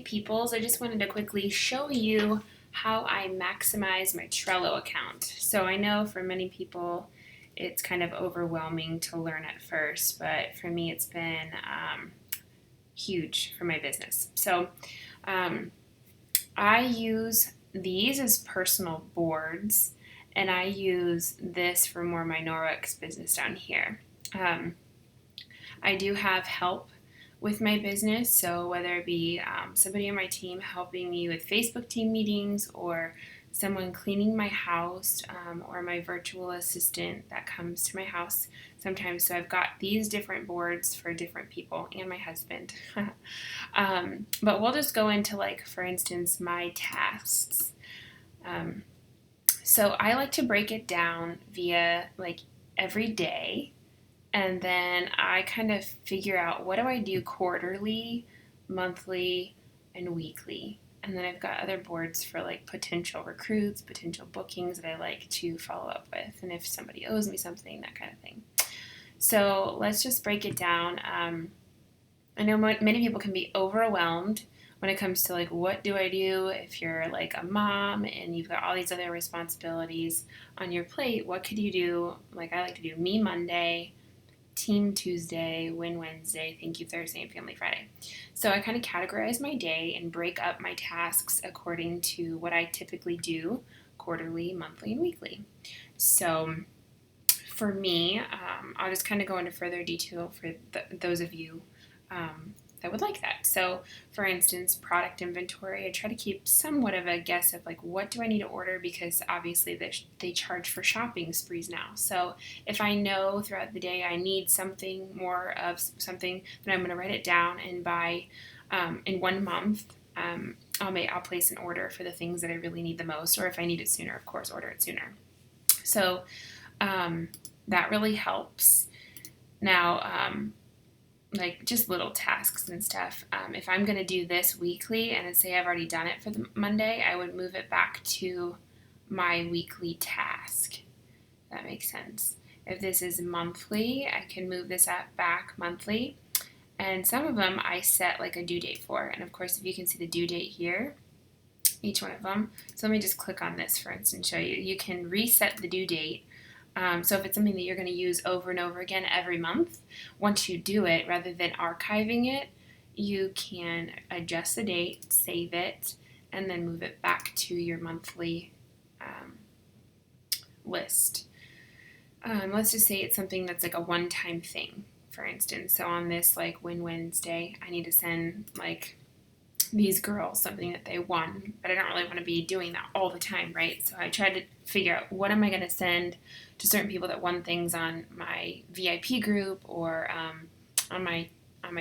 Peoples, I just wanted to quickly show you how I maximize my Trello account. So I know for many people it's kind of overwhelming to learn at first, but for me it's been huge for my business. So um, I use these as personal boards, and I use this for more my Norwex business down here. Um, I do have help with my business, so whether it be somebody on my team helping me with Facebook team meetings, or someone cleaning my house, or my virtual assistant that comes to my house sometimes. So I've got these different boards for different people and my husband. But we'll just go into, like, for instance, my tasks. Um, so I like to break it down via like every day, and then I kind of figure out what do I do quarterly, monthly, and weekly. And then I've got other boards for like potential recruits, potential bookings that I like to follow up with, and if somebody owes me something, that kind of thing. So let's just break it down. I know many people can be overwhelmed when it comes to, like, what do I do if you're like a mom and you've got all these other responsibilities on your plate. What could you do? Like, I like to do me Monday, Team Tuesday, Win Wednesday, Thank You Thursday, and Family Friday. So I kind of categorize my day and break up my tasks according to what I typically do quarterly, monthly, and weekly. So for me, I'll just kind of go into further detail for those of you that would like that. So, for instance, product inventory, I try to keep somewhat of a guess of like what do I need to order, because obviously they charge for shopping sprees now. So if I know throughout the day I need something more of something, then I'm going to write it down and buy in 1 month. I'll place an order for the things that I really need the most, or if I need it sooner, of course, order it sooner. So that really helps. Now, like just little tasks and stuff. If I'm going to do this weekly and say I've already done it for the Monday, I would move it back to my weekly task. That makes sense. If this is monthly, I can move this back monthly. And some of them I set like a due date for. And of course, if you can see the due date here, each one of them. So let me just click on this, for instance, show you. You can reset the due date. So if it's something that you're going to use over and over again every month, once you do it, rather than archiving it, you can adjust the date, save it, and then move it back to your monthly list. Let's just say it's something that's like a one-time thing, for instance. So on this like Win Wednesday, I need to send like these girls something that they won, but I don't really want to be doing that all the time, right? So I tried to figure out what am I going to send to certain people that won things on my VIP group, or on my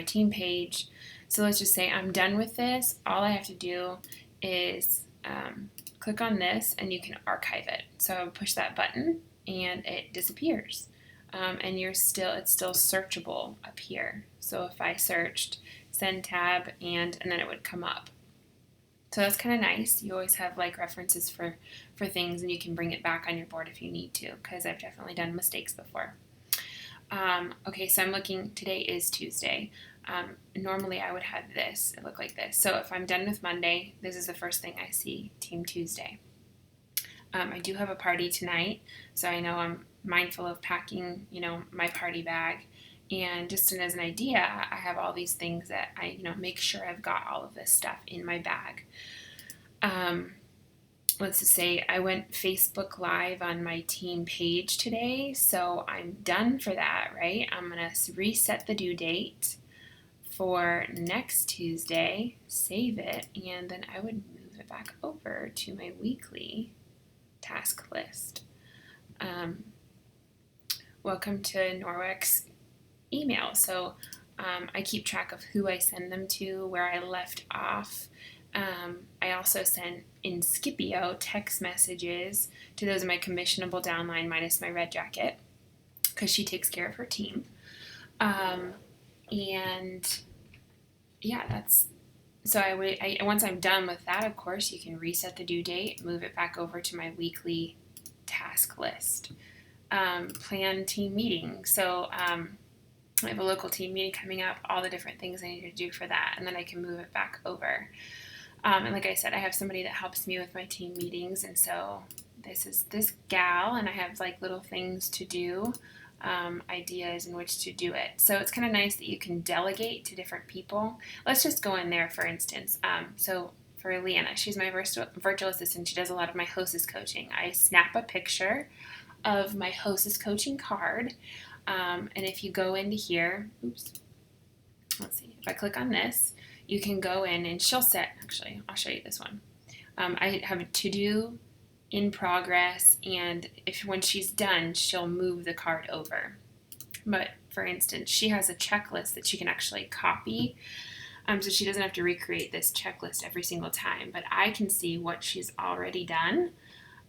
team page. So let's just say I'm done with this. All I have to do is click on this, and you can archive it. So I push that button, and it disappears. And it's still searchable up here. So if I searched send tab, and then it would come up. So that's kind of nice. You always have like references for things, and you can bring it back on your board if you need to, because I've definitely done mistakes before. Okay, so I'm looking, today is Tuesday. Normally I would have this, it look like this. So if I'm done with Monday, this is the first thing I see, Team Tuesday. I do have a party tonight, so I know I'm mindful of packing, my party bag. And just as an idea, I have all these things that I, make sure I've got all of this stuff in my bag. Let's just say I went Facebook Live on my team page today, so I'm done for that, right? I'm going to reset the due date for next Tuesday, save it, and then I would move it back over to my weekly task list. Welcome to Norwex email. So I keep track of who I send them to, where I left off. I also send in Scipio text messages to those of my commissionable downline minus my red jacket, because she takes care of her team. And yeah, that's so once I'm done with that, of course, you can reset the due date, move it back over to my weekly task list. Plan team meeting. So I have a local team meeting coming up, all the different things I need to do for that, and then I can move it back over. And like I said, I have somebody that helps me with my team meetings, and so this is this gal, and I have like little things to do, ideas in which to do it. So it's kind of nice that you can delegate to different people. Let's just go in there, for instance. So for Leanna, she's my virtual assistant. She does a lot of my hostess coaching. I snap a picture of my hostess coaching card, and if you go into here, let's see, if I click on this, you can go in and she'll set, actually, I'll show you this one. I have a to-do in progress, and when she's done, she'll move the card over. But for instance, she has a checklist that she can actually copy, so she doesn't have to recreate this checklist every single time, but I can see what she's already done.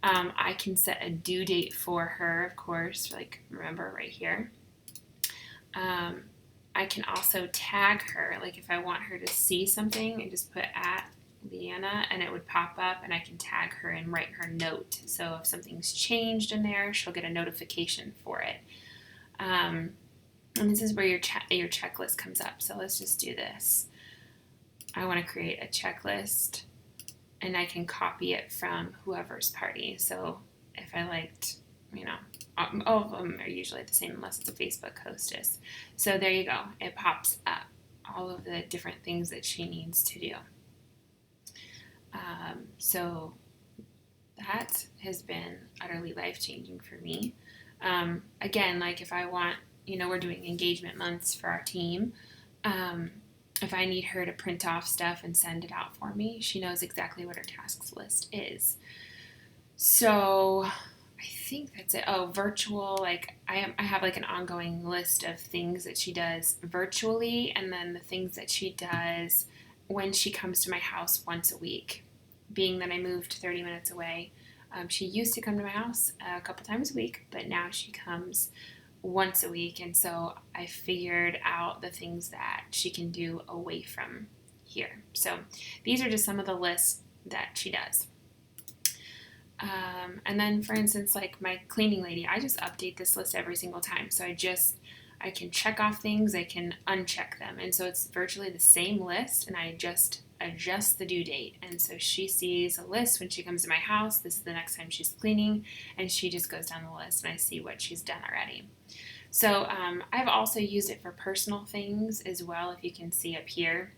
I can set a due date for her, of course, like remember right here. I can also tag her, like if I want her to see something, I just put at Leanna and it would pop up, and I can tag her and write her note. So if something's changed in there, she'll get a notification for it. And this is where your checklist comes up. So let's just do this. I want to create a checklist, and I can copy it from whoever's party. So if I liked, all of them are usually the same unless it's a Facebook hostess. So there you go. It pops up all of the different things that she needs to do. So that has been utterly life-changing for me. Again, like if I want, we're doing engagement months for our team. If I need her to print off stuff and send it out for me, she knows exactly what her tasks list is. So I think that's it. Oh, virtual, like I have like an ongoing list of things that she does virtually, and then the things that she does when she comes to my house once a week. Being that I moved 30 minutes away, she used to come to my house a couple times a week, but now she comes once a week, and so I figured out the things that she can do away from here. So these are just some of the lists that she does. And then, for instance, like my cleaning lady, I just update this list every single time. So I can check off things, I can uncheck them, and so it's virtually the same list, and I just adjust the due date. And so she sees a list when she comes to my house. This is the next time she's cleaning, and she just goes down the list, and I see what she's done already. So I've also used it for personal things as well, if you can see up here.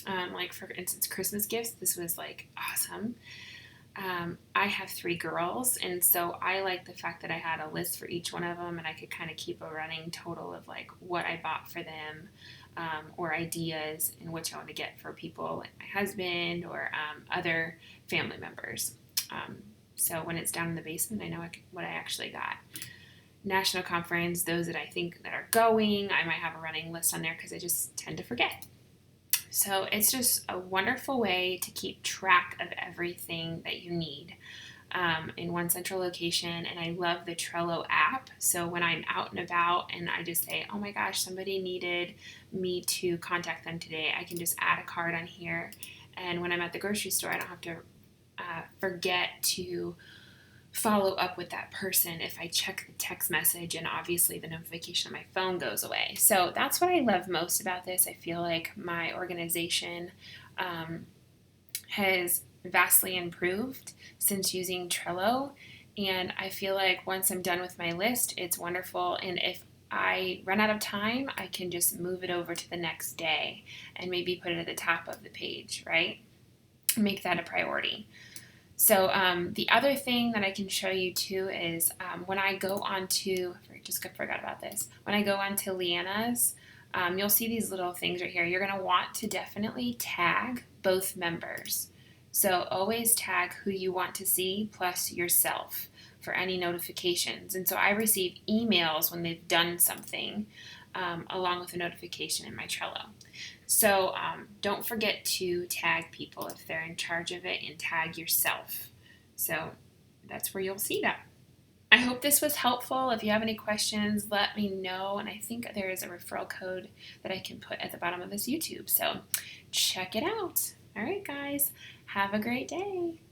Like for instance, Christmas gifts, this was like awesome. I have 3 girls, and so I like the fact that I had a list for each one of them, and I could kind of keep a running total of like what I bought for them, or ideas in which I want to get for people like my husband or other family members. So when it's down in the basement, I know what I actually got. National conference, those that I think that are going, I might have a running list on there because I just tend to forget. So it's just a wonderful way to keep track of everything that you need in one central location. And I love the Trello app. So when I'm out and about and I just say, oh my gosh, somebody needed me to contact them today, I can just add a card on here. And when I'm at the grocery store, I don't have to forget to follow up with that person if I check the text message, and obviously the notification on my phone goes away. So that's what I love most about this. I feel like my organization has vastly improved since using Trello, and I feel like once I'm done with my list, it's wonderful, and if I run out of time, I can just move it over to the next day and maybe put it at the top of the page, right? Make that a priority. So the other thing that I can show you too is when I go on to, just forgot about this, when I go on to Leanna's, you'll see these little things right here. You're going to want to definitely tag both members. So always tag who you want to see plus yourself for any notifications. And so I receive emails when they've done something along with a notification in my Trello. So don't forget to tag people if they're in charge of it, and tag yourself. So that's where you'll see that. I hope this was helpful. If you have any questions, let me know. And I think there is a referral code that I can put at the bottom of this YouTube. So check it out. All right, guys. Have a great day.